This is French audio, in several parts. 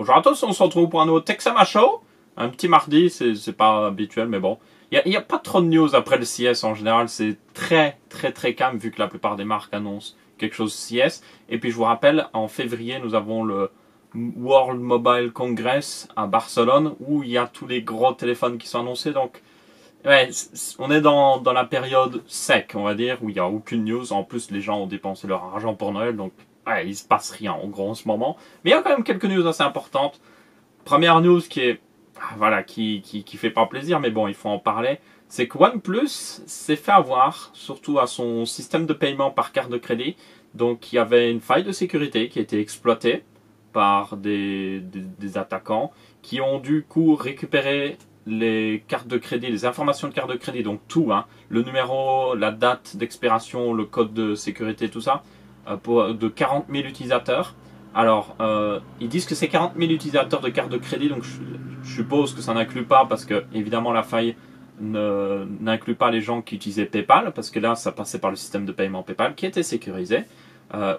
Bonjour à tous, on se retrouve pour un nouveau Texama Show. Un petit mardi, c'est pas habituel, mais bon. Il y a pas trop de news après le CES en général, c'est très calme vu que la plupart des marques annoncent quelque chose CES. Et puis je vous rappelle, en février, nous avons le World Mobile Congress à Barcelone où il y a tous les gros téléphones qui sont annoncés. Donc ouais, on est dans la période sec, on va dire, où il n'y a aucune news. En plus, les gens ont dépensé leur argent pour Noël, donc ouais, il se passe rien en gros en ce moment. Mais il y a quand même quelques news assez importantes. Première news qui est, voilà, qui fait pas plaisir, mais bon, il faut en parler. C'est que OnePlus s'est fait avoir, surtout à son système de paiement par carte de crédit. Donc il y avait une faille de sécurité qui a été exploitée par des attaquants qui ont du coup récupéré les cartes de crédit, les informations de carte de crédit, donc tout, hein, le numéro, la date d'expiration, le code de sécurité, tout ça, de 40 000 utilisateurs. Alors, ils disent que c'est 40 000 utilisateurs de carte de crédit, donc je suppose que ça n'inclut pas, parce que évidemment la faille n'inclut pas les gens qui utilisaient PayPal, parce que là ça passait par le système de paiement PayPal qui était sécurisé,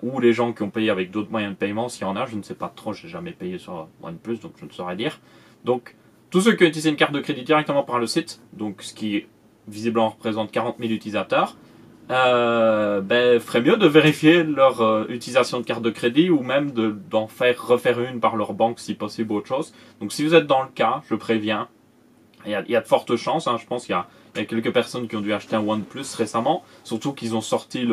ou les gens qui ont payé avec d'autres moyens de paiement, s'il y en a, je ne sais pas trop, j'ai jamais payé sur OnePlus, donc je ne saurais dire. Donc, tous ceux qui ont utilisé une carte de crédit directement par le site, donc ce qui visiblement représente 40 000 utilisateurs, ferait mieux de vérifier leur utilisation de carte de crédit ou même d'en refaire une par leur banque si possible ou autre chose. Donc si vous êtes dans le cas, je préviens, il y a de fortes chances, hein, je pense qu'il y a quelques personnes qui ont dû acheter un OnePlus récemment, surtout qu'ils ont sorti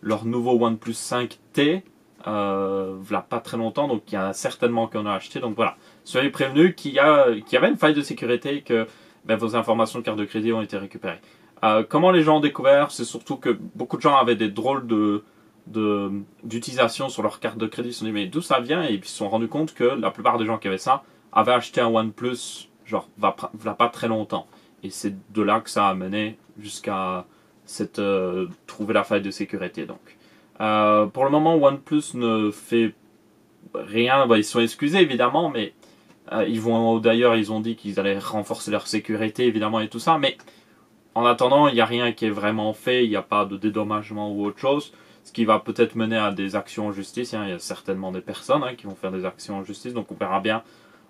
leur nouveau OnePlus 5T voilà pas très longtemps, donc il y a certainement qui en a acheté. Donc voilà, soyez prévenus qu'il y avait une faille de sécurité et que vos informations de carte de crédit ont été récupérées. Comment les gens ont découvert? C'est surtout que beaucoup de gens avaient des drôles d'utilisation sur leur carte de crédit. Ils se sont dit mais d'où ça vient? Et puis ils se sont rendus compte que la plupart des gens qui avaient ça avaient acheté un OnePlus genre va pas très longtemps. Et c'est de là que ça a mené jusqu'à trouver la faille de sécurité. Donc pour le moment OnePlus ne fait rien. Ils sont excusés évidemment, mais d'ailleurs ils ont dit qu'ils allaient renforcer leur sécurité évidemment et tout ça, mais en attendant, il n'y a rien qui est vraiment fait, il n'y a pas de dédommagement ou autre chose, ce qui va peut-être mener à des actions en justice. Il y a certainement des personnes qui vont faire des actions en justice, donc on verra bien.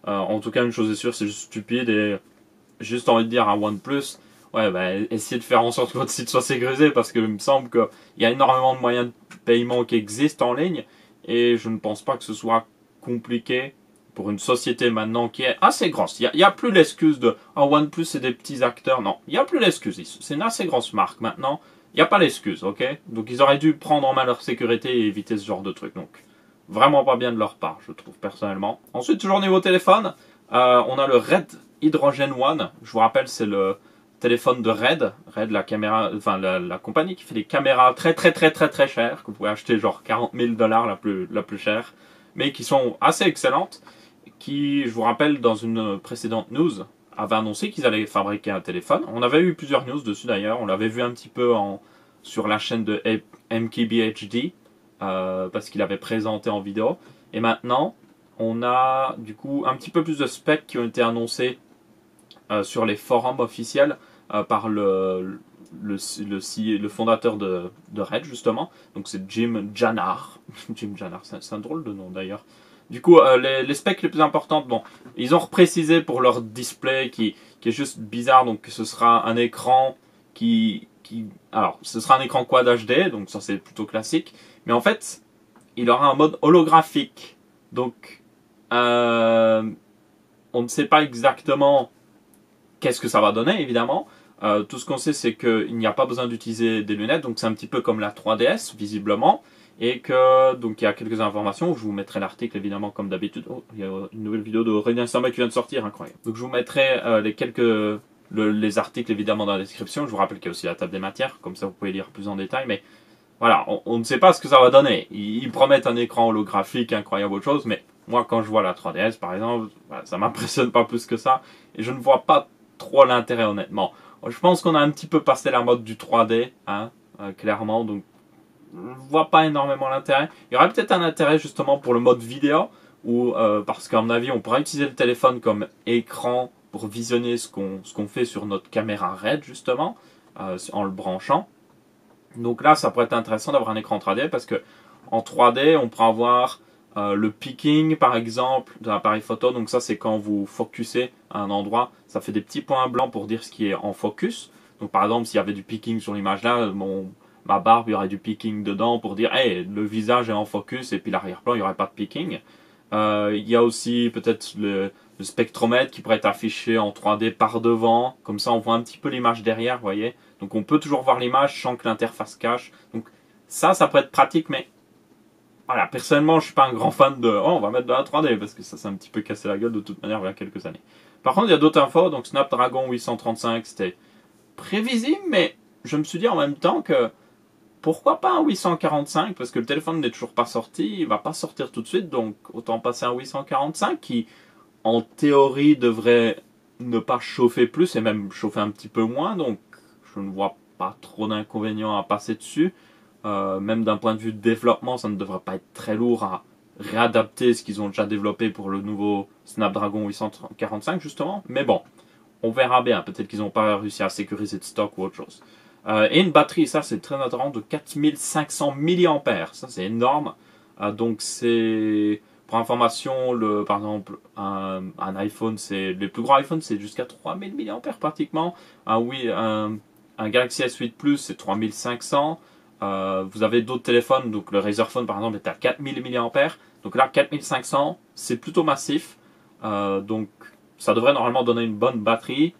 En tout cas, une chose est sûre, c'est juste stupide et juste envie de dire à OnePlus, ouais, essayez de faire en sorte que votre site soit sécurisé parce qu'il me semble qu'il y a énormément de moyens de paiement qui existent en ligne et je ne pense pas que ce soit compliqué pour une société maintenant qui est assez grosse. Il y a plus l'excuse de OnePlus c'est des petits acteurs. Non, il n'y a plus l'excuse. C'est une assez grosse marque maintenant. Il n'y a pas l'excuse, ok? Donc ils auraient dû prendre en main leur sécurité et éviter ce genre de truc. Donc vraiment pas bien de leur part, je trouve personnellement. Ensuite, toujours niveau téléphone, on a le Red Hydrogen One. Je vous rappelle, c'est le téléphone de Red. Red, la caméra, enfin la compagnie qui fait des caméras très chères, que vous pouvez acheter genre 40 000 $ la plus chère, mais qui sont assez excellentes. Qui, je vous rappelle, dans une précédente news, avait annoncé qu'ils allaient fabriquer un téléphone. On avait eu plusieurs news dessus d'ailleurs. On l'avait vu un petit peu sur la chaîne de MKBHD, parce qu'il avait présenté en vidéo. Et maintenant, on a du coup un petit peu plus de specs qui ont été annoncés sur les forums officiels par le fondateur de Red, justement. Donc c'est Jim Jannard. Jim Jannard, c'est un drôle de nom d'ailleurs. Du coup, les specs les plus importantes, bon, ils ont reprécisé pour leur display qui est juste bizarre, donc ce sera un écran alors, ce sera un écran Quad HD, donc ça c'est plutôt classique, mais en fait, il aura un mode holographique, donc on ne sait pas exactement qu'est-ce que ça va donner, évidemment. Tout ce qu'on sait, c'est qu'il n'y a pas besoin d'utiliser des lunettes, donc c'est un petit peu comme la 3DS, visiblement. Et que, donc, il y a quelques informations. Je vous mettrai l'article, évidemment, comme d'habitude. Oh, il y a une nouvelle vidéo de René Saint-Mac qui vient de sortir, incroyable. Donc, je vous mettrai les articles, évidemment, dans la description. Je vous rappelle qu'il y a aussi la table des matières. Comme ça, vous pouvez lire plus en détail. Mais voilà, on ne sait pas ce que ça va donner. Ils promettent un écran holographique, incroyable, autre chose. Mais moi, quand je vois la 3DS, par exemple, ça m'impressionne pas plus que ça. Et je ne vois pas trop l'intérêt, honnêtement. Je pense qu'on a un petit peu passé la mode du 3D, hein, clairement. Donc, je ne vois pas énormément l'intérêt. Il y aurait peut-être un intérêt justement pour le mode vidéo, parce qu'à mon avis, on pourra utiliser le téléphone comme écran pour visionner ce qu'on fait sur notre caméra RED, justement, en le branchant. Donc là, ça pourrait être intéressant d'avoir un écran 3D, parce que en 3D, on pourra avoir Le peaking par exemple de l'appareil photo, donc ça c'est quand vous focusez à un endroit, ça fait des petits points blancs pour dire ce qui est en focus. Donc par exemple s'il y avait du peaking sur l'image là, ma barbe il y aurait du peaking dedans pour dire hey, le visage est en focus, et puis l'arrière-plan il n'y aurait pas de peaking. Il y a aussi peut-être le spectromètre qui pourrait être affiché en 3D par devant, comme ça on voit un petit peu l'image derrière, vous voyez. Donc on peut toujours voir l'image sans que l'interface cache. Donc ça peut être pratique, mais voilà, personnellement je suis pas un grand fan de oh, on va mettre de la 3D, parce que ça s'est un petit peu cassé la gueule de toute manière il y a quelques années. Par contre il y a d'autres infos, donc Snapdragon 835 c'était prévisible, mais je me suis dit en même temps que pourquoi pas un 845, parce que le téléphone n'est toujours pas sorti, il va pas sortir tout de suite, donc autant passer un 845 qui en théorie devrait ne pas chauffer plus et même chauffer un petit peu moins, donc je ne vois pas trop d'inconvénients à passer dessus. Même d'un point de vue de développement, ça ne devrait pas être très lourd à réadapter ce qu'ils ont déjà développé pour le nouveau Snapdragon 845 justement, mais bon, on verra bien, peut-être qu'ils n'ont pas réussi à sécuriser de stock ou autre chose. Et une batterie, ça c'est très intéressant, de 4500 mAh, ça c'est énorme. Donc c'est, pour information, par exemple, un iPhone, les plus gros iPhones c'est jusqu'à 3000 mAh pratiquement. Un Galaxy S8 Plus c'est 3500. Vous avez d'autres téléphones, donc le Razer Phone par exemple est à 4000 mAh. Donc là 4500, c'est plutôt massif. Donc ça devrait normalement donner une bonne batterie.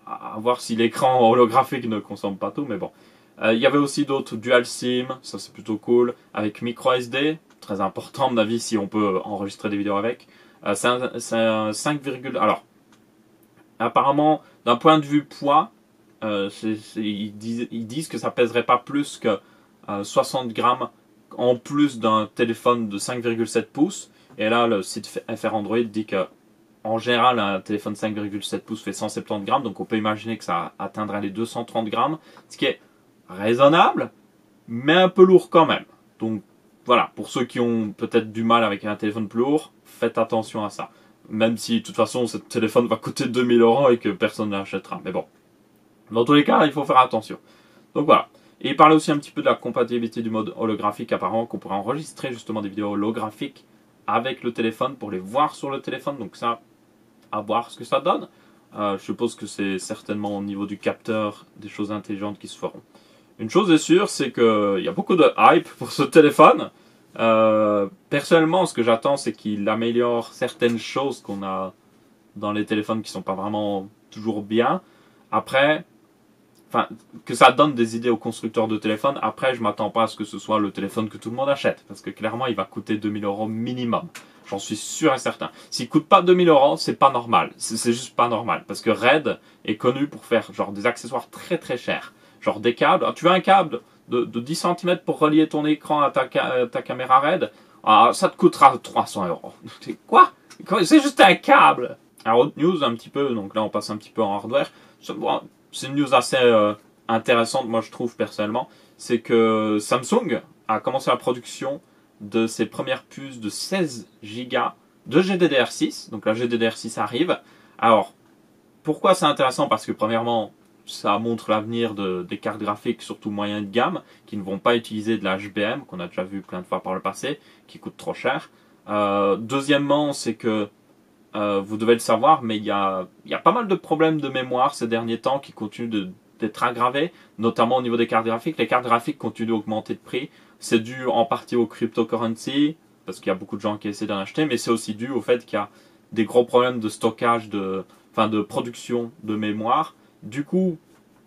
À voir si l'écran holographique ne consomme pas tout, mais bon. Il y avait aussi d'autres dual SIM, ça c'est plutôt cool, avec micro SD, très important à mon avis si on peut enregistrer des vidéos avec. C'est un 5, alors, apparemment, d'un point de vue poids, ils disent que ça pèserait pas plus que 60 grammes en plus d'un téléphone de 5,7 pouces. Et là, le site FR Android dit que en général, un téléphone 5,7 pouces fait 170 grammes, donc on peut imaginer que ça atteindra les 230 grammes, ce qui est raisonnable, mais un peu lourd quand même. Donc voilà, pour ceux qui ont peut-être du mal avec un téléphone plus lourd, faites attention à ça. Même si de toute façon, ce téléphone va coûter 2000 € et que personne ne l'achètera. Mais bon, dans tous les cas, il faut faire attention. Donc voilà. Et il parlait aussi un petit peu de la compatibilité du mode holographique, apparemment qu'on pourrait enregistrer justement des vidéos holographiques avec le téléphone pour les voir sur le téléphone. Donc ça, à voir ce que ça donne. Je suppose que c'est certainement au niveau du capteur des choses intelligentes qui se feront. Une chose est sûre, c'est qu'il y a beaucoup de hype pour ce téléphone. Personnellement, ce que j'attends, c'est qu'il améliore certaines choses qu'on a dans les téléphones qui sont pas vraiment toujours bien. Après, enfin, que ça donne des idées aux constructeurs de téléphones. Après, je m'attends pas à ce que ce soit le téléphone que tout le monde achète, parce que clairement, il va coûter 2000 € minimum. J'en suis sûr et certain. S'il coûte pas 2000 €, c'est pas normal. C'est juste pas normal, parce que Red est connu pour faire genre des accessoires très très chers, genre des câbles. Alors, tu veux un câble de 10 cm pour relier ton écran à ta caméra Red, ça te coûtera 300 €. C'est quoi? C'est juste un câble. Alors, autre news un petit peu, donc là on passe un petit peu en hardware. C'est une news assez intéressante, moi je trouve personnellement. C'est que Samsung a commencé la production de ses premières puces de 16 Go de GDDR6. Donc la GDDR6 arrive. Alors, pourquoi c'est intéressant? Parce que premièrement, ça montre l'avenir des cartes graphiques, surtout moyen de gamme, qui ne vont pas utiliser de la HBM, qu'on a déjà vu plein de fois par le passé, qui coûte trop cher. Deuxièmement, c'est que vous devez le savoir, mais il y a pas mal de problèmes de mémoire ces derniers temps qui continuent d'être aggravés, notamment au niveau des cartes graphiques. Les cartes graphiques continuent d'augmenter de prix. C'est dû en partie au cryptocurrency, parce qu'il y a beaucoup de gens qui essaient d'en acheter, mais c'est aussi dû au fait qu'il y a des gros problèmes de stockage, de production de mémoire. Du coup,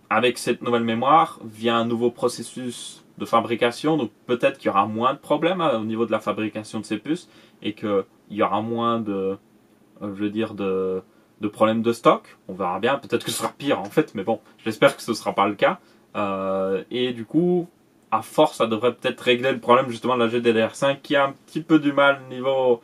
avec cette nouvelle mémoire, vient un nouveau processus de fabrication, donc peut-être qu'il y aura moins de problèmes au niveau de la fabrication de ces puces, et qu'il y aura moins de problèmes de stock. On verra bien, peut-être que ce sera pire en fait, mais bon, j'espère que ce ne sera pas le cas. Et du coup, à force, ça devrait peut-être régler le problème justement de la GDDR5 qui a un petit peu du mal niveau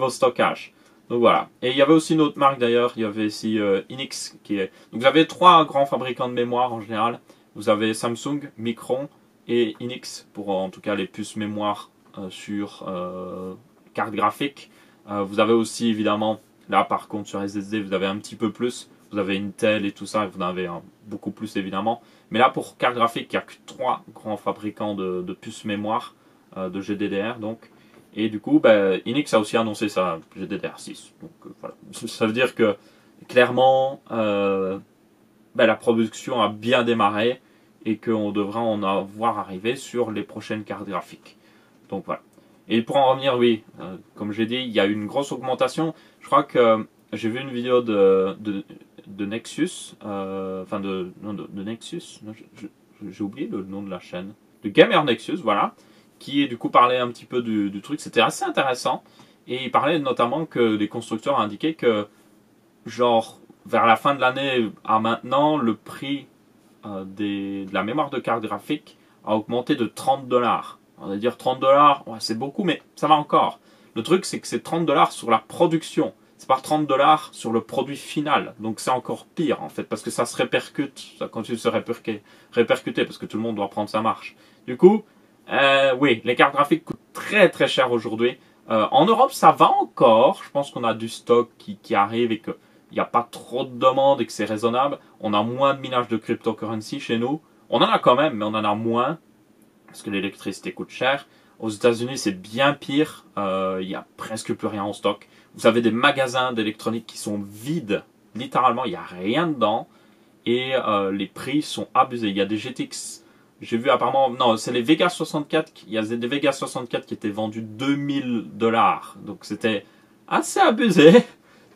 stockage. Donc voilà. Et il y avait aussi une autre marque d'ailleurs, il y avait ici Hynix qui est... Donc vous avez trois grands fabricants de mémoire en général. Vous avez Samsung, Micron et Hynix pour en tout cas les puces mémoire sur carte graphique. Vous avez aussi évidemment, là par contre sur SSD vous avez un petit peu plus. Vous avez Intel et tout ça, et vous en avez beaucoup plus évidemment. Mais là pour carte graphique, il n'y a que trois grands fabricants de puces mémoire de GDDR donc. Et du coup, ben, Hynix a aussi annoncé sa GDDR6. Donc voilà, ça veut dire que clairement, ben, la production a bien démarré et qu'on devra en avoir arrivé sur les prochaines cartes graphiques. Donc voilà. Et pour en revenir, oui, comme j'ai dit, il y a eu une grosse augmentation. Je crois que j'ai vu une vidéo de Nexus, enfin de Nexus, j'ai oublié le nom de la chaîne, de Gamer Nexus, voilà, qui du coup parlait un petit peu du truc. C'était assez intéressant. Et il parlait notamment que les constructeurs indiquaient que, genre, vers la fin de l'année à maintenant, le prix de la mémoire de carte graphique a augmenté de 30 $. On va dire 30 $, ouais, c'est beaucoup, mais ça va encore. Le truc, c'est que c'est 30 $ sur la production. C'est pas 30 $ sur le produit final. Donc c'est encore pire, en fait, parce que ça se répercute, ça continue de se répercuter, parce que tout le monde doit prendre sa marche. Du coup, oui, les cartes graphiques coûtent très très cher aujourd'hui. En Europe, ça va encore. Je pense qu'on a du stock qui arrive et qu'il n'y a pas trop de demandes et que c'est raisonnable. On a moins de minage de cryptocurrency chez nous. On en a quand même, mais on en a moins parce que l'électricité coûte cher. Aux États-Unis, c'est bien pire. Il n'y a presque plus rien en stock. Vous avez des magasins d'électronique qui sont vides. Littéralement, il n'y a rien dedans. Et les prix sont abusés. Il y a des GTX. J'ai vu apparemment, non, c'est les Vega 64. Il y a des Vega 64 qui étaient vendus 2000 $. Donc c'était assez abusé.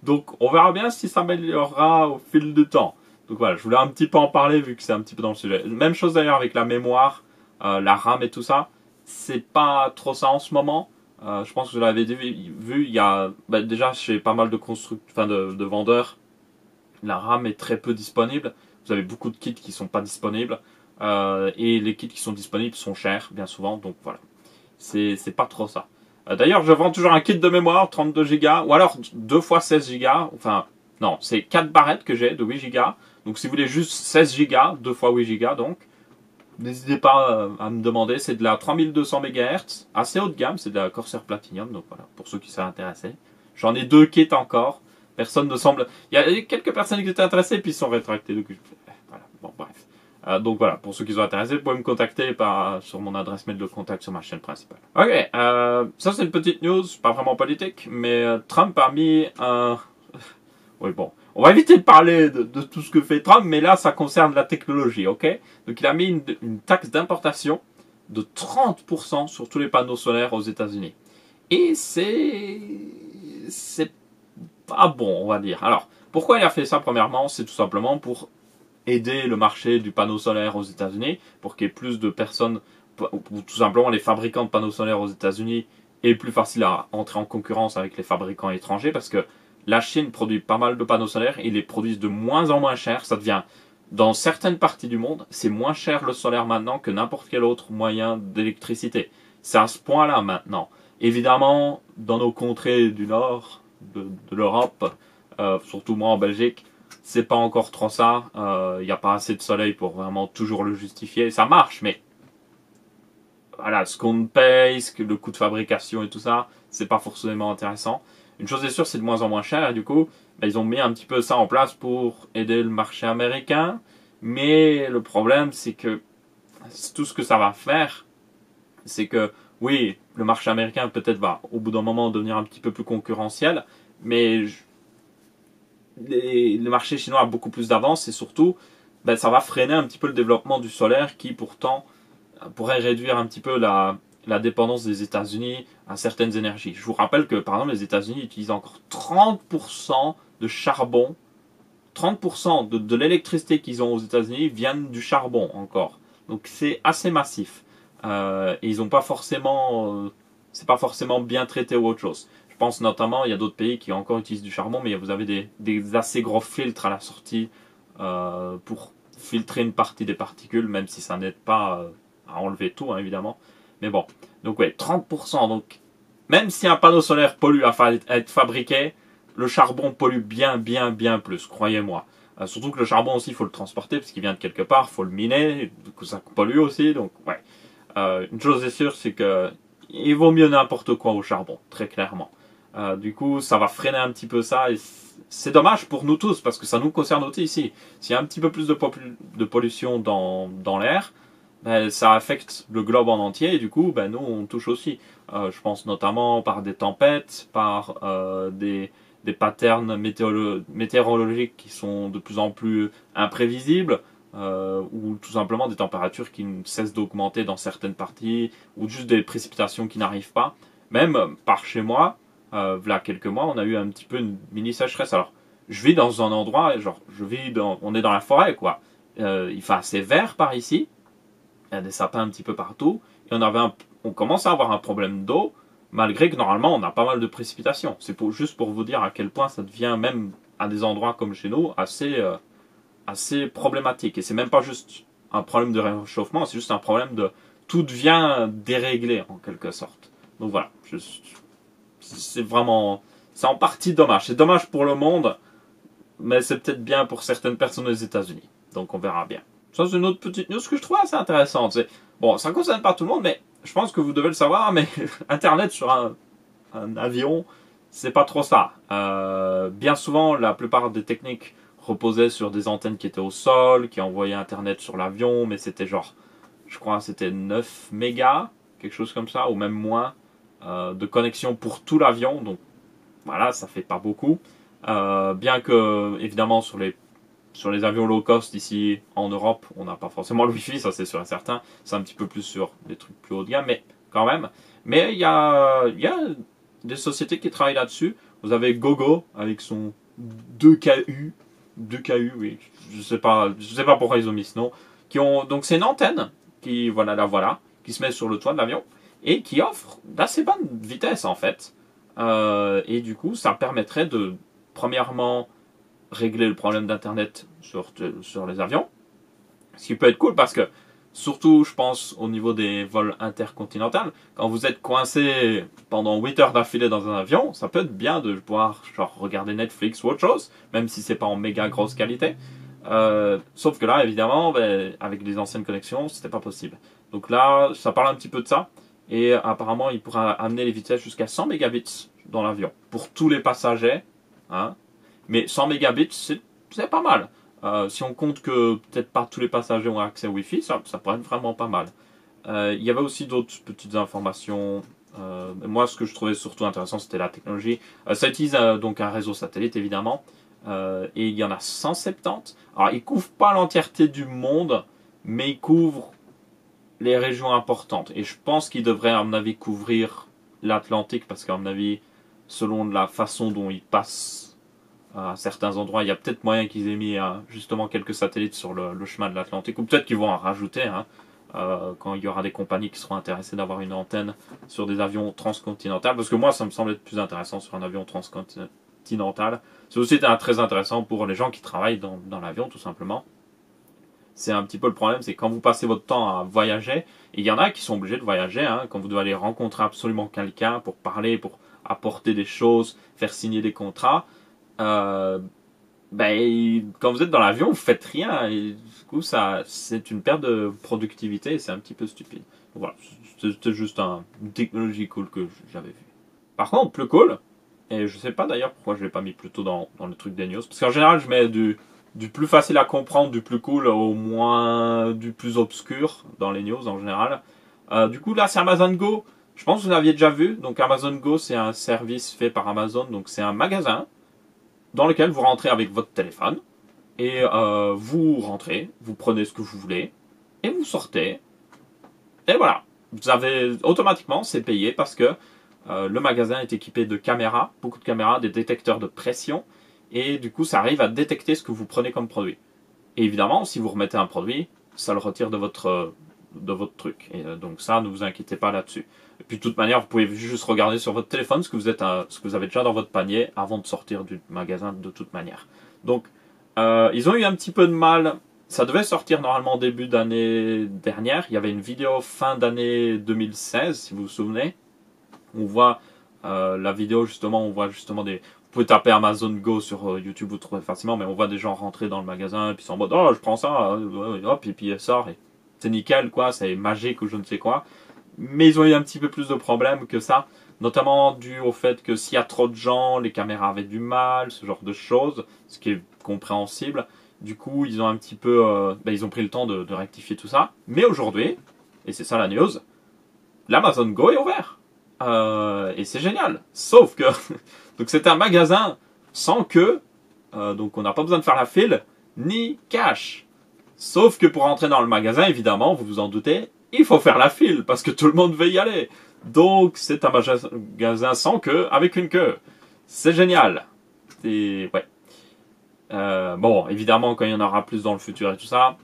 Donc on verra bien si ça s'améliorera au fil du temps. Donc voilà, je voulais un petit peu en parler vu que c'est un petit peu dans le sujet. Même chose d'ailleurs avec la mémoire, la RAM et tout ça. C'est pas trop ça en ce moment. Je pense que vous l'avez vu, il y a déjà chez pas mal de de vendeurs, la RAM est très peu disponible. Vous avez beaucoup de kits qui sont pas disponibles. Et les kits qui sont disponibles sont chers, bien souvent. Donc voilà, c'est pas trop ça. D'ailleurs, je vends toujours un kit de mémoire, 32 Go, ou alors 2 fois 16 Go. Enfin, non, c'est 4 barrettes que j'ai de 8 Go. Donc si vous voulez juste 16 Go, 2 fois 8 Go, donc, n'hésitez pas à me demander. C'est de la 3200 MHz, assez haut de gamme, c'est de la Corsair Platinum. Donc voilà, pour ceux qui sont intéressés. J'en ai 2 kits encore. Personne ne semble... Il y a quelques personnes qui étaient intéressées, puis ils sont rétractés. Donc, voilà, bon, bref. Donc voilà, pour ceux qui sont intéressés, vous pouvez me contacter sur mon adresse mail de contact sur ma chaîne principale. Ok, ça c'est une petite news, pas vraiment politique, mais Trump a mis un... Oui bon, on va éviter de parler de tout ce que fait Trump, mais là ça concerne la technologie, ok? Donc il a mis une taxe d'importation de 30% sur tous les panneaux solaires aux États-Unis. Et c'est pas bon, on va dire. Alors, pourquoi il a fait ça premièrement? C'est tout simplement pour aider le marché du panneau solaire aux États-Unis, pour qu'il y ait plus de personnes, ou tout simplement les fabricants de panneaux solaires aux États-Unis est plus facile à entrer en concurrence avec les fabricants étrangers, parce que la Chine produit pas mal de panneaux solaires et ils les produisent de moins en moins cher. Ça devient, dans certaines parties du monde, c'est moins cher le solaire maintenant que n'importe quel autre moyen d'électricité. C'est à ce point-là maintenant. Évidemment, dans nos contrées du nord de l'Europe, surtout moi en Belgique, c'est pas encore trop ça. Il n'y a pas assez de soleil pour vraiment toujours le justifier. Ça marche, mais voilà, ce qu'on paye, le coût de fabrication et tout ça, c'est pas forcément intéressant. Une chose est sûre, c'est de moins en moins cher, et du coup, ils ont mis un petit peu ça en place pour aider le marché américain. Mais le problème, c'est que tout ce que ça va faire, c'est que oui, le marché américain peut-être va au bout d'un moment devenir un petit peu plus concurrentiel, mais le marché chinois a beaucoup plus d'avance et surtout, ça va freiner un petit peu le développement du solaire qui pourtant pourrait réduire un petit peu la dépendance des États-Unis à certaines énergies. Je vous rappelle que par exemple les États-Unis utilisent encore 30% de charbon. 30% de l'électricité qu'ils ont aux États-Unis viennent du charbon encore. Donc c'est assez massif. Et ils n'ont pas forcément, c'est pas forcément bien traité ou autre chose. Je pense notamment, il y a d'autres pays qui encore utilisent du charbon, mais vous avez des assez gros filtres à la sortie pour filtrer une partie des particules, même si ça n'aide pas à enlever tout, hein, évidemment. Mais bon, donc ouais, 30%. Donc même si un panneau solaire pollue à être fabriqué, le charbon pollue bien plus, croyez-moi. Surtout que le charbon aussi, il faut le transporter parce qu'il vient de quelque part, il faut le miner, du coup ça pollue aussi, donc ouais. Une chose est sûre, c'est que il vaut mieux n'importe quoi au charbon, très clairement. Du coup, ça va freiner un petit peu ça, et c'est dommage pour nous tous parce que ça nous concerne aussi ici. S'il y a un petit peu plus de pollution dans l'air, ben, ça affecte le globe en entier et du coup, ben, nous, on touche aussi. Je pense notamment par des tempêtes, par des patterns météorologiques qui sont de plus en plus imprévisibles, ou tout simplement des températures qui ne cessent d'augmenter dans certaines parties, ou juste des précipitations qui n'arrivent pas. Même par chez moi, voilà quelques mois, on a eu un petit peu une mini sécheresse. Alors, je vis dans un endroit, genre, on est dans la forêt, quoi. Il fait assez vert par ici. Il y a des sapins un petit peu partout. Et on commence à avoir un problème d'eau, malgré que normalement on a pas mal de précipitations. Juste pour vous dire à quel point ça devient, même à des endroits comme chez nous, assez problématique. Et c'est même pas juste un problème de réchauffement, c'est juste un problème de... Tout devient déréglé en quelque sorte. Donc voilà, c'est vraiment... C'est en partie dommage. C'est dommage pour le monde, mais c'est peut-être bien pour certaines personnes aux États-Unis. Donc on verra bien. Ça, c'est une autre petite news que je trouve assez intéressante. Bon, ça ne concerne pas tout le monde, mais je pense que vous devez le savoir, mais Internet sur un avion, c'est pas trop ça. Bien souvent, la plupart des techniques reposaient sur des antennes qui étaient au sol, qui envoyaient Internet sur l'avion, mais c'était genre, je crois, c'était 9 mégas, quelque chose comme ça, ou même moins, de connexion pour tout l'avion. Donc voilà, ça fait pas beaucoup. Bien que, évidemment, sur les avions low cost ici en Europe, on n'a pas forcément le Wi-Fi, ça c'est sûr et certain. C'est un petit peu plus sur des trucs plus haut de gamme, mais quand même. Mais il y a des sociétés qui travaillent là-dessus. Vous avez Gogo avec son 2KU, 2KU, oui, je sais pas pourquoi ils ont mis ce nom. Donc c'est une antenne qui voilà, qui se met sur le toit de l'avion et qui offre d'assez bonne vitesse en fait. Et du coup, ça permettrait de premièrement régler le problème d'internet sur les avions. Ce qui peut être cool parce que, surtout, je pense, au niveau des vols intercontinentaux, quand vous êtes coincé pendant 8 heures d'affilée dans un avion, ça peut être bien de pouvoir genre, regarder Netflix ou autre chose, même si c'est pas en méga grosse qualité. Sauf que là, évidemment, ben, avec les anciennes connexions, c'était pas possible. Donc là, ça parle un petit peu de ça. Et apparemment, il pourra amener les vitesses jusqu'à 100 mégabits dans l'avion. Pour tous les passagers, hein. Mais 100 mégabits, c'est pas mal. Si on compte que peut-être pas tous les passagers ont accès au Wi-Fi, ça pourrait être vraiment pas mal. Il y avait aussi d'autres petites informations. Moi, ce que je trouvais surtout intéressant, c'était la technologie. Ça utilise donc un réseau satellite, évidemment. Et il y en a 170. Alors, il couvre pas l'entièreté du monde, mais il couvre les régions importantes. Et je pense qu'il devrait, à mon avis, couvrir l'Atlantique, parce qu'à mon avis, selon la façon dont il passe à certains endroits, il y a peut-être moyen qu'ils aient mis justement quelques satellites sur le chemin de l'Atlantique, ou peut-être qu'ils vont en rajouter, hein, quand il y aura des compagnies qui seront intéressées d'avoir une antenne sur des avions transcontinentaux, parce que moi, ça me semble être plus intéressant sur un avion transcontinental. C'est aussi très intéressant pour les gens qui travaillent dans l'avion, tout simplement. C'est un petit peu le problème, c'est quand vous passez votre temps à voyager, et il y en a qui sont obligés de voyager, hein, quand vous devez aller rencontrer absolument quelqu'un pour parler, pour apporter des choses, faire signer des contrats, quand vous êtes dans l'avion, vous faites rien, et du coup, c'est une perte de productivité, et c'est un petit peu stupide. Donc voilà, c'était juste une technologie cool que j'avais vue. Par contre, plus cool, et je sais pas d'ailleurs pourquoi je l'ai pas mis plus tôt dans le truc des news, parce qu'en général, je mets du plus facile à comprendre, du plus cool, au moins du plus obscur dans les news en général. Du coup, là, c'est Amazon Go. Je pense que vous l'aviez déjà vu. Donc, Amazon Go, c'est un service fait par Amazon. Donc, c'est un magasin dans lequel vous rentrez avec votre téléphone. Et vous rentrez, vous prenez ce que vous voulez, et vous sortez. Et voilà. Vous avez automatiquement, c'est payé parce que le magasin est équipé de caméras, beaucoup de caméras, des détecteurs de pression. Et du coup, ça arrive à détecter ce que vous prenez comme produit. Et évidemment, si vous remettez un produit, ça le retire de votre truc. Et donc ça, ne vous inquiétez pas là-dessus. Et puis de toute manière, vous pouvez juste regarder sur votre téléphone ce que vous avez déjà dans votre panier avant de sortir du magasin de toute manière. Donc, ils ont eu un petit peu de mal. Ça devait sortir normalement début d'année dernière. Il y avait une vidéo fin d'année 2016, si vous vous souvenez. On voit la vidéo justement, on voit justement vous pouvez taper Amazon Go sur YouTube, vous trouvez facilement, mais on voit des gens rentrer dans le magasin, et puis ils sont en mode, oh, je prends ça, hop, et puis il sort, et c'est nickel, quoi, c'est magique ou je ne sais quoi. Mais ils ont eu un petit peu plus de problèmes que ça, notamment dû au fait que s'il y a trop de gens, les caméras avaient du mal, ce genre de choses, ce qui est compréhensible. Du coup, ils ont un petit peu, ils ont pris le temps de rectifier tout ça. Mais aujourd'hui, et c'est ça la news, l'Amazon Go est ouvert. Et c'est génial. Sauf que, donc c'est un magasin sans queue, donc on n'a pas besoin de faire la file, ni cash. Sauf que pour entrer dans le magasin, évidemment, vous vous en doutez, il faut faire la file parce que tout le monde veut y aller. Donc c'est un magasin sans queue avec une queue. C'est génial. Et ouais. Bon, évidemment, quand il y en aura plus dans le futur et tout ça,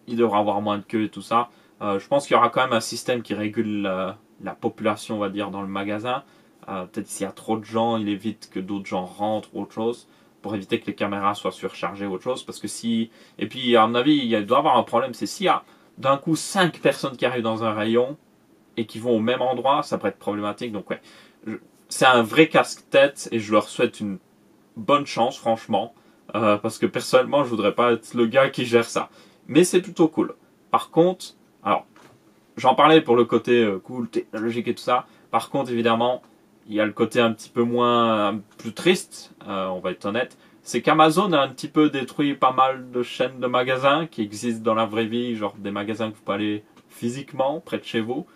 il devra avoir moins de queue et tout ça. Je pense qu'il y aura quand même un système qui régule la population, on va dire, dans le magasin. Peut-être s'il y a trop de gens, il évite que d'autres gens rentrent ou autre chose, pour éviter que les caméras soient surchargées ou autre chose. Parce que si... Et puis, à mon avis, il doit y avoir un problème, c'est s'il y a d'un coup 5 personnes qui arrivent dans un rayon et qui vont au même endroit, ça pourrait être problématique. Donc ouais, c'est un vrai casse-tête et je leur souhaite une bonne chance, franchement. Parce que personnellement, je voudrais pas être le gars qui gère ça. Mais c'est plutôt cool. Par contre, alors, j'en parlais pour le côté cool, technologique et tout ça. Par contre, évidemment, il y a le côté un petit peu moins, plus triste, on va être honnête. C'est qu'Amazon a un petit peu détruit pas mal de chaînes de magasins qui existent dans la vraie vie, genre des magasins que vous pouvez aller physiquement près de chez vous.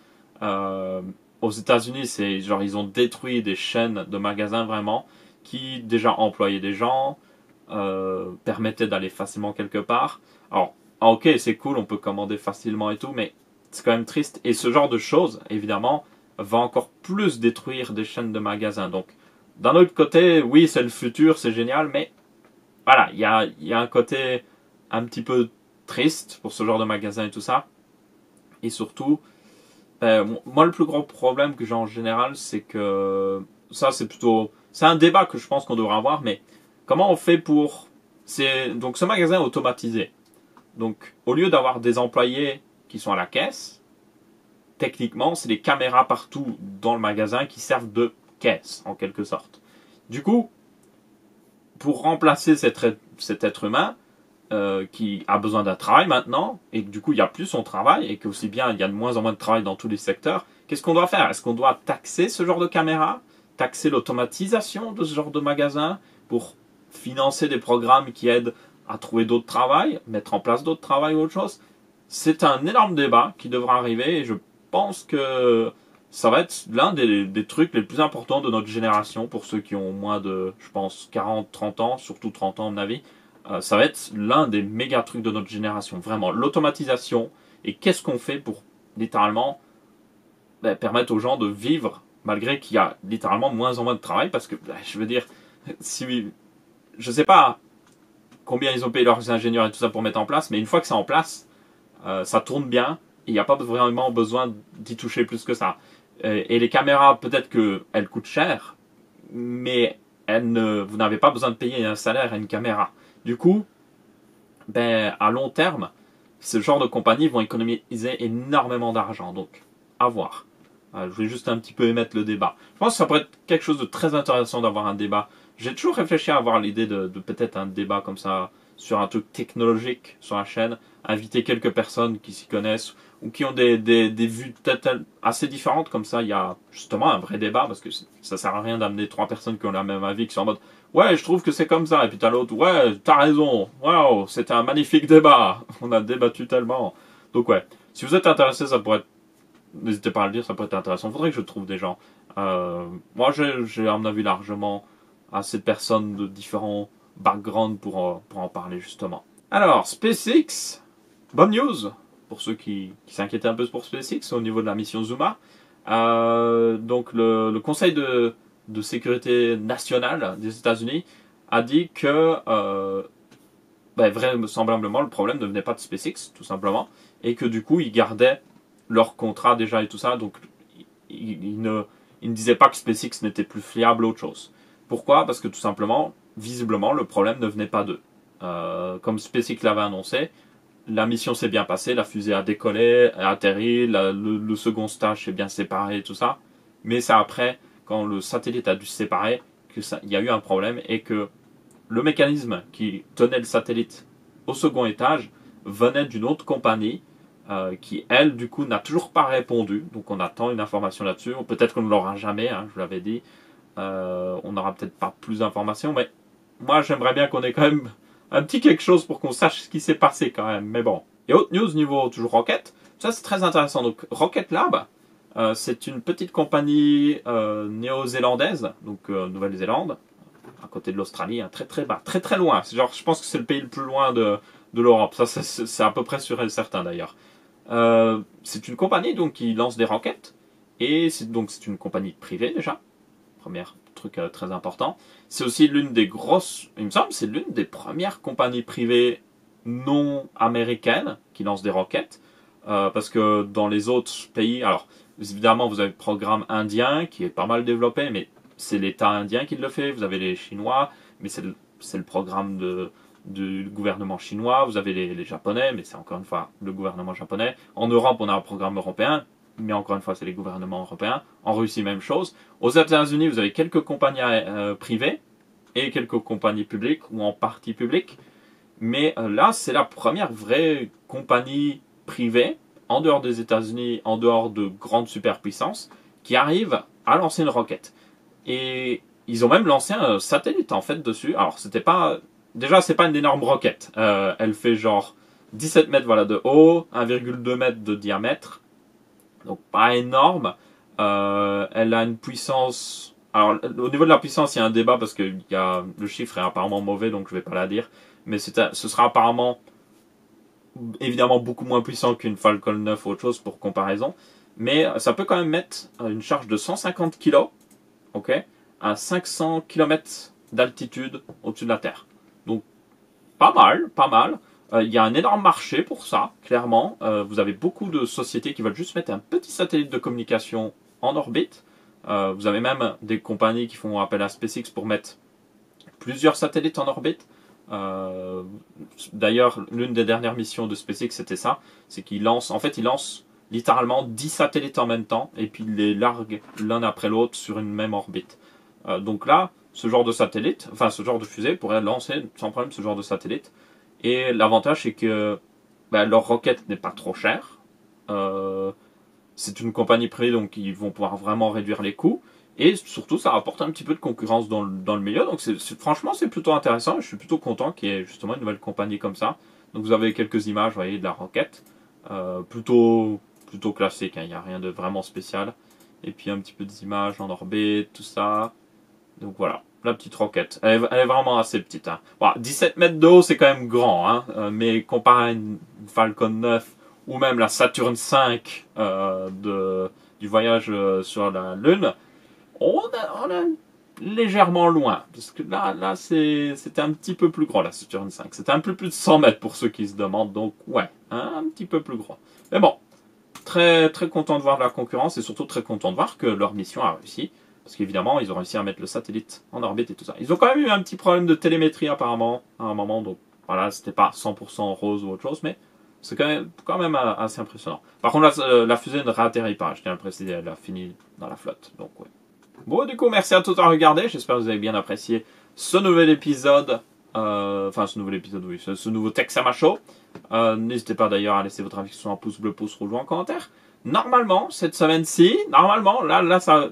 Aux États-Unis, c'est genre ils ont détruit des chaînes de magasins vraiment qui déjà employaient des gens, permettaient d'aller facilement quelque part. Alors, ok, c'est cool, on peut commander facilement et tout, mais c'est quand même triste. Et ce genre de choses, évidemment, va encore plus détruire des chaînes de magasins. Donc, d'un autre côté, oui, c'est le futur, c'est génial, mais voilà, il y a un côté un petit peu triste pour ce genre de magasin et tout ça. Et surtout, moi, le plus gros problème que j'ai en général, c'est que ça, c'est plutôt, c'est un débat que je pense qu'on devrait avoir, mais comment on fait pour, donc ce magasin est automatisé. Donc, au lieu d'avoir des employés qui sont à la caisse, techniquement, c'est des caméras partout dans le magasin qui servent de caisse, en quelque sorte. Du coup, pour remplacer cet être humain, qui a besoin d'un travail maintenant, et que du coup, il n'y a plus son travail, et qu'aussi bien, il y a de moins en moins de travail dans tous les secteurs, qu'est-ce qu'on doit faire? Est-ce qu'on doit taxer ce genre de caméra? Taxer l'automatisation de ce genre de magasin pour financer des programmes qui aident à trouver d'autres travails, mettre en place d'autres travails ou autre chose? C'est un énorme débat qui devra arriver, et je pense que ça va être l'un des trucs les plus importants de notre génération, pour ceux qui ont moins de, je pense, 40, 30 ans, surtout 30 ans à mon avis. Ça va être l'un des méga trucs de notre génération, vraiment, l'automatisation, et qu'est-ce qu'on fait pour, littéralement, permettre aux gens de vivre, malgré qu'il y a littéralement moins en moins de travail, parce que, je veux dire, si, je sais pas combien ils ont payé leurs ingénieurs et tout ça pour mettre en place, mais une fois que c'est en place, ça tourne bien, et il n'y a pas vraiment besoin d'y toucher plus que ça. Et les caméras, peut-être qu'elles coûtent cher, mais vous n'avez pas besoin de payer un salaire à une caméra. Du coup, à long terme, ce genre de compagnies vont économiser énormément d'argent. Donc, à voir. Je voulais juste un petit peu émettre le débat. Je pense que ça pourrait être quelque chose de très intéressant d'avoir un débat. J'ai toujours réfléchi à avoir l'idée de peut-être un débat comme ça sur un truc technologique sur la chaîne, inviter quelques personnes qui s'y connaissent ou qui ont des vues peut-être assez différentes, comme ça il y a justement un vrai débat, parce que ça sert à rien d'amener 3 personnes qui ont le même avis, qui sont en mode ouais, je trouve que c'est comme ça, et puis t'as l'autre, ouais, t'as raison, waouh, c'était un magnifique débat, on a débattu tellement. Donc ouais, si vous êtes intéressé, ça pourrait être, n'hésitez pas à le dire, ça pourrait être intéressant. Faudrait que je trouve des gens. Moi j'ai à mon avis largement assez de personnes de différents backgrounds pour en parler justement. Alors, SpaceX, bonne news pour ceux qui s'inquiétaient un peu pour SpaceX au niveau de la mission Zuma. Donc le Conseil de sécurité nationale des États-Unis a dit que vraisemblablement le problème ne venait pas de SpaceX tout simplement, et que du coup ils gardaient leur contrat déjà et tout ça, donc ils ne disaient pas que SpaceX n'était plus fiable ou autre chose. Pourquoi? Parce que tout simplement, visiblement, le problème ne venait pas d'eux. Comme SpaceX l'avait annoncé, la mission s'est bien passée, la fusée a décollé, a atterri, le second stage s'est bien séparé et tout ça. Mais c'est après, quand le satellite a dû se séparer, qu'il y a eu un problème et que le mécanisme qui tenait le satellite au second étage venait d'une autre compagnie qui, elle, du coup, n'a toujours pas répondu. Donc on attend une information là-dessus. Peut-être qu'on ne l'aura jamais, je vous l'avais dit. On n'aura peut-être pas plus d'informations, mais moi j'aimerais bien qu'on ait quand même un petit quelque chose pour qu'on sache ce qui s'est passé quand même. Mais bon. Et autre news niveau toujours Rocket. Ça, c'est très intéressant. Donc, Rocket Lab, c'est une petite compagnie néo-zélandaise, donc Nouvelle-Zélande, à côté de l'Australie, hein, très très bas, très très loin. Genre, je pense que c'est le pays le plus loin de l'Europe. Ça, c'est à peu près sûr et certain d'ailleurs. C'est une compagnie donc qui lance des roquettes et c'est une compagnie privée déjà. Premier truc très important. C'est aussi l'une des grosses, il me semble, c'est l'une des premières compagnies privées non américaines qui lancent des roquettes. Parce que dans les autres pays, alors évidemment vous avez le programme indien qui est pas mal développé, mais c'est l'État indien qui le fait. Vous avez les Chinois, mais c'est le programme du gouvernement chinois. Vous avez les Japonais, mais c'est encore une fois le gouvernement japonais. En Europe, on a un programme européen, mais encore une fois, c'est les gouvernements européens. En Russie, même chose. Aux États-Unis, vous avez quelques compagnies privées et quelques compagnies publiques ou en partie publiques. Mais là, c'est la première vraie compagnie privée, en dehors des États-Unis, en dehors de grandes superpuissances, qui arrive à lancer une roquette. Et ils ont même lancé un satellite en fait dessus. Alors, c'était pas. Déjà, c'est pas une énorme roquette. Elle fait genre 17 mètres voilà, de haut, 1,2 mètre de diamètre. Donc, pas énorme. Elle a une puissance. Alors, au niveau de la puissance, il y a un débat parce que le chiffre est apparemment mauvais, donc je vais pas la dire. Mais ce sera apparemment évidemment beaucoup moins puissant qu'une Falcon 9 ou autre chose pour comparaison. Mais ça peut quand même mettre une charge de 150 kg, ok, à 500 km d'altitude au-dessus de la Terre. Donc, pas mal, pas mal. Il y a un énorme marché pour ça, clairement. Vous avez beaucoup de sociétés qui veulent juste mettre un petit satellite de communication en orbite. Vous avez même des compagnies qui font appel à SpaceX pour mettre plusieurs satellites en orbite. D'ailleurs, l'une des dernières missions de SpaceX, c'était ça. C'est qu'ils lancent, en fait, ils lancent littéralement 10 satellites en même temps et puis ils les larguent l'un après l'autre sur une même orbite. Donc là, ce genre de satellite, enfin ce genre de fusée pourrait lancer sans problème ce genre de satellite. Et l'avantage, c'est que leur roquette n'est pas trop chère. C'est une compagnie privée, donc ils vont pouvoir vraiment réduire les coûts. Et surtout, ça apporte un petit peu de concurrence dans le milieu. Donc franchement, c'est plutôt intéressant. Je suis plutôt content qu'il y ait justement une nouvelle compagnie comme ça. Donc vous avez quelques images, vous voyez, de la roquette. Plutôt classique, hein. Il n'y a rien de vraiment spécial. Et puis un petit peu d'images en orbite, tout ça. Donc voilà, la petite roquette. Elle est vraiment assez petite. Hein. Bon, 17 mètres de haut, c'est quand même grand. Hein. Mais comparé à une Falcon 9 ou même la Saturn V du voyage sur la Lune, on a légèrement loin. Parce que là c'était un petit peu plus gros, la Saturn V. C'était un peu plus de 100 mètres pour ceux qui se demandent. Donc ouais, hein, un petit peu plus gros. Mais bon, très, très content de voir de la concurrence et surtout très content de voir que leur mission a réussi. Parce qu'évidemment, ils ont réussi à mettre le satellite en orbite et tout ça. Ils ont quand même eu un petit problème de télémétrie apparemment à un moment. Donc voilà, c'était pas 100% rose ou autre chose, mais c'est quand même assez impressionnant. Par contre, la fusée ne réatterrit pas. Je tiens à le préciser, elle a fini dans la flotte. Donc ouais. Bon, du coup, merci à tous d'avoir regardé. J'espère que vous avez bien apprécié ce nouvel épisode. Oui, ce nouveau Texama Show. N'hésitez pas d'ailleurs à laisser votre avis sur un pouce bleu, pouce rouge ou en commentaire. Normalement, cette semaine-ci, là, ça...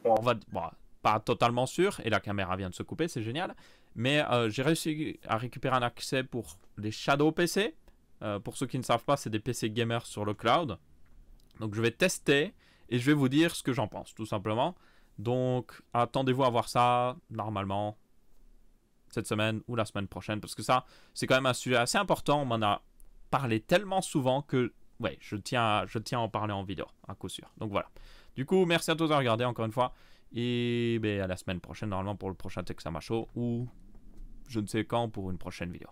On va... Bon, pas totalement sûr, et la caméra vient de se couper, c'est génial. Mais j'ai réussi à récupérer un accès pour les Shadow PC. Pour ceux qui ne savent pas, c'est des PC gamers sur le cloud. Donc je vais tester et je vais vous dire ce que j'en pense, tout simplement. Donc attendez-vous à voir ça, normalement, cette semaine ou la semaine prochaine. Parce que ça, c'est quand même un sujet assez important. On m'en a parlé tellement souvent que, ouais, je tiens à en parler en vidéo, à coup sûr. Donc voilà. Du coup, merci à tous de regarder encore une fois. Et à la semaine prochaine, normalement, pour le prochain Texama Show. Ou je ne sais quand pour une prochaine vidéo.